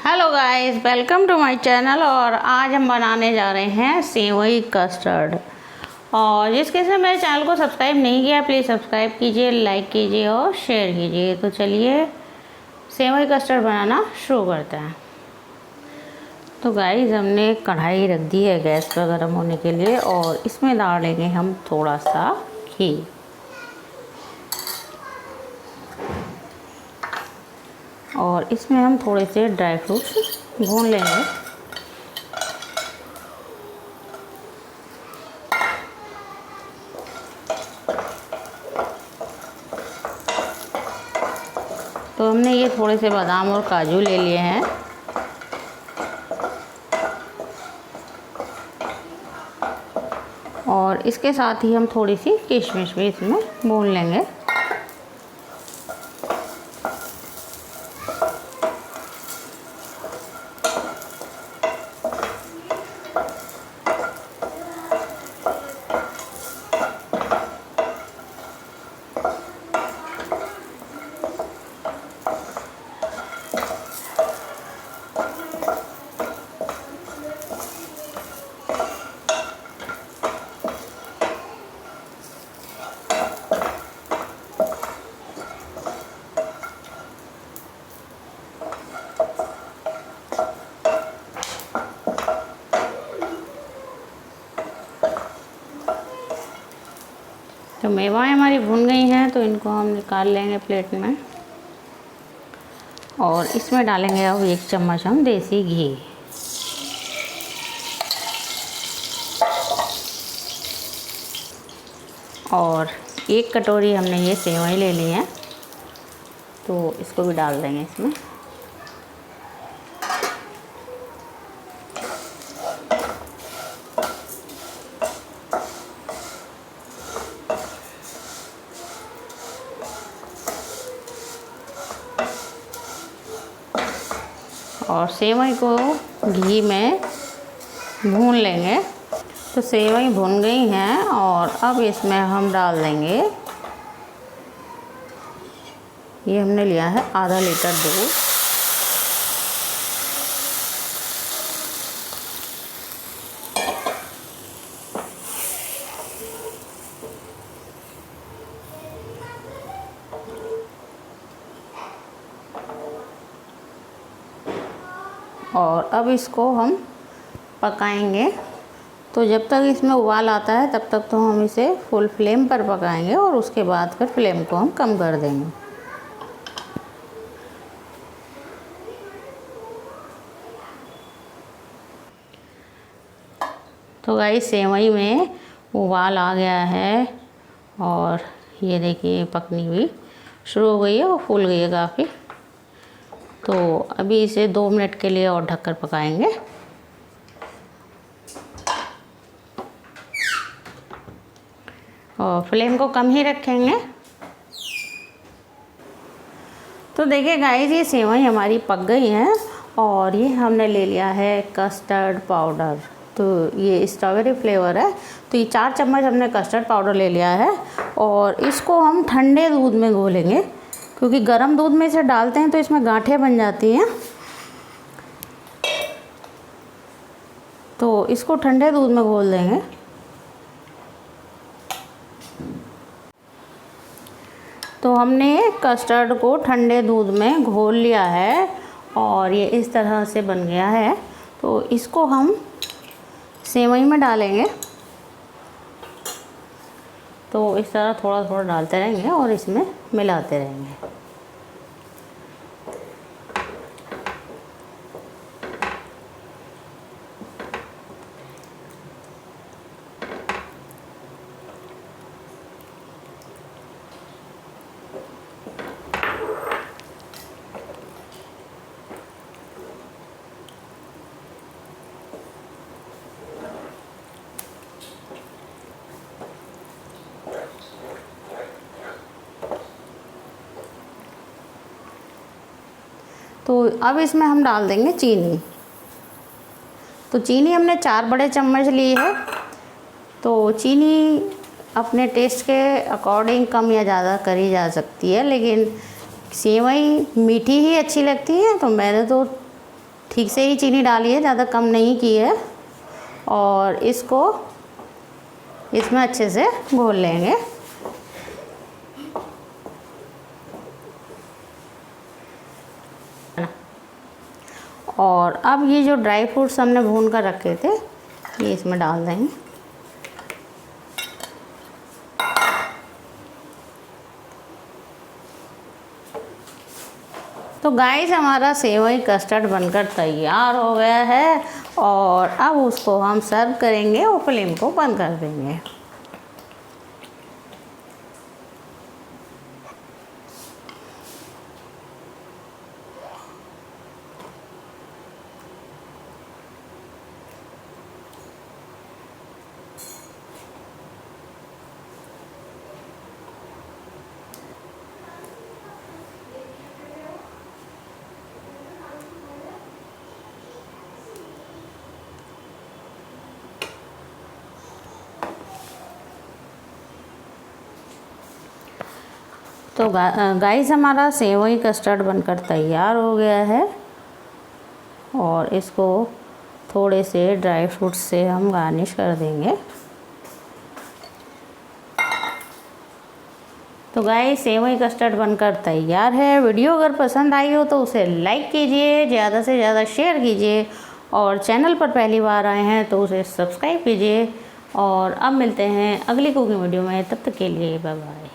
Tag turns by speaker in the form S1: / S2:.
S1: Hello guys, welcome to my channel. और आज हम बनाने जा रहे हैं सेवई कस्टर्ड। और जिस किसी ने मेरे चैनल को सब्सक्राइब नहीं किया प्लीज़ सब्सक्राइब कीजिए, लाइक कीजिए और शेयर कीजिए। तो चलिए सेवई कस्टर्ड बनाना शुरू करते हैं। तो गाइस हमने कढ़ाई रख दी है गैस पर गर्म होने के लिए और इसमें डालेंगे हम थोड़ा सा घी। और इसमें हम थोड़े से ड्राई फ्रूट्स भून लेंगे। तो हमने ये थोड़े से बादाम और काजू ले लिए हैं। और इसके साथ ही हम थोड़ी सी किशमिश भी इसमें भून लेंगे। तो मेवाएं हमारी भुन गई हैं तो इनको हम निकाल लेंगे प्लेट में। और इसमें डालेंगे अब 1 चम्मच हम देसी घी। और 1 कटोरी हमने ये सेवई ले ली है तो इसको भी डाल देंगे इसमें। और सेवई को घी में भून लेंगे। तो सेवई भुन गई हैं और अब इसमें हम डाल देंगे, ये हमने लिया है आधा लीटर दूध। और अब इसको हम पकाएंगे। तो जब तक इसमें उबाल आता है तब तक तो हम इसे फुल फ्लेम पर पकाएंगे और उसके बाद फिर फ्लेम को हम कम कर देंगे। तो गाइस सेवई में उबाल आ गया है और ये देखिए पकनी भी शुरू हो गई है और फूल गई है काफ़ी। तो अभी इसे 2 मिनट के लिए और ढककर पकाएंगे। और फ्लेम को कम ही रखेंगे। तो देखिए गाइस ये सेवई हमारी पक गई हैं और ये हमने ले लिया है कस्टर्ड पाउडर। तो ये स्ट्रॉबेरी फ्लेवर है। तो ये 4 चम्मच हमने कस्टर्ड पाउडर ले लिया है और इसको हम ठंडे दूध में घोलेंगे, क्योंकि गर्म दूध में इसे डालते हैं तो इसमें गांठें बन जाती हैं। तो इसको ठंडे दूध में घोल देंगे। तो हमने कस्टर्ड को ठंडे दूध में घोल लिया है और ये इस तरह से बन गया है। तो इसको हम सेवई में डालेंगे। तो इस तरह थोड़ा थोड़ा डालते रहेंगे और इसमें मिलाते रहेंगे। तो अब इसमें हम डाल देंगे चीनी। तो चीनी हमने 4 बड़े चम्मच ली है। तो चीनी अपने टेस्ट के अकॉर्डिंग कम या ज़्यादा करी जा सकती है, लेकिन सेवई मीठी ही अच्छी लगती है तो मैंने तो ठीक से ही चीनी डाली है, ज़्यादा कम नहीं की है। और इसको इसमें अच्छे से घोल लेंगे। और अब ये जो ड्राई फ्रूट्स हमने भून कर रखे थे ये इसमें डाल देंगे। तो गाइस हमारा सेवई कस्टर्ड बनकर तैयार हो गया है और अब उसको हम सर्व करेंगे और फ्लेम को बंद कर देंगे। तो गाइस हमारा सेवई कस्टर्ड बनकर तैयार हो गया है और इसको थोड़े से ड्राई फ्रूट्स से हम गार्निश कर देंगे। तो गाइस सेवई कस्टर्ड बनकर तैयार है। वीडियो अगर पसंद आई हो तो उसे लाइक कीजिए, ज़्यादा से ज़्यादा शेयर कीजिए और चैनल पर पहली बार आए हैं तो उसे सब्सक्राइब कीजिए। और अब मिलते हैं अगली कुकिंग वीडियो में, तब तक के लिए बाय बाय।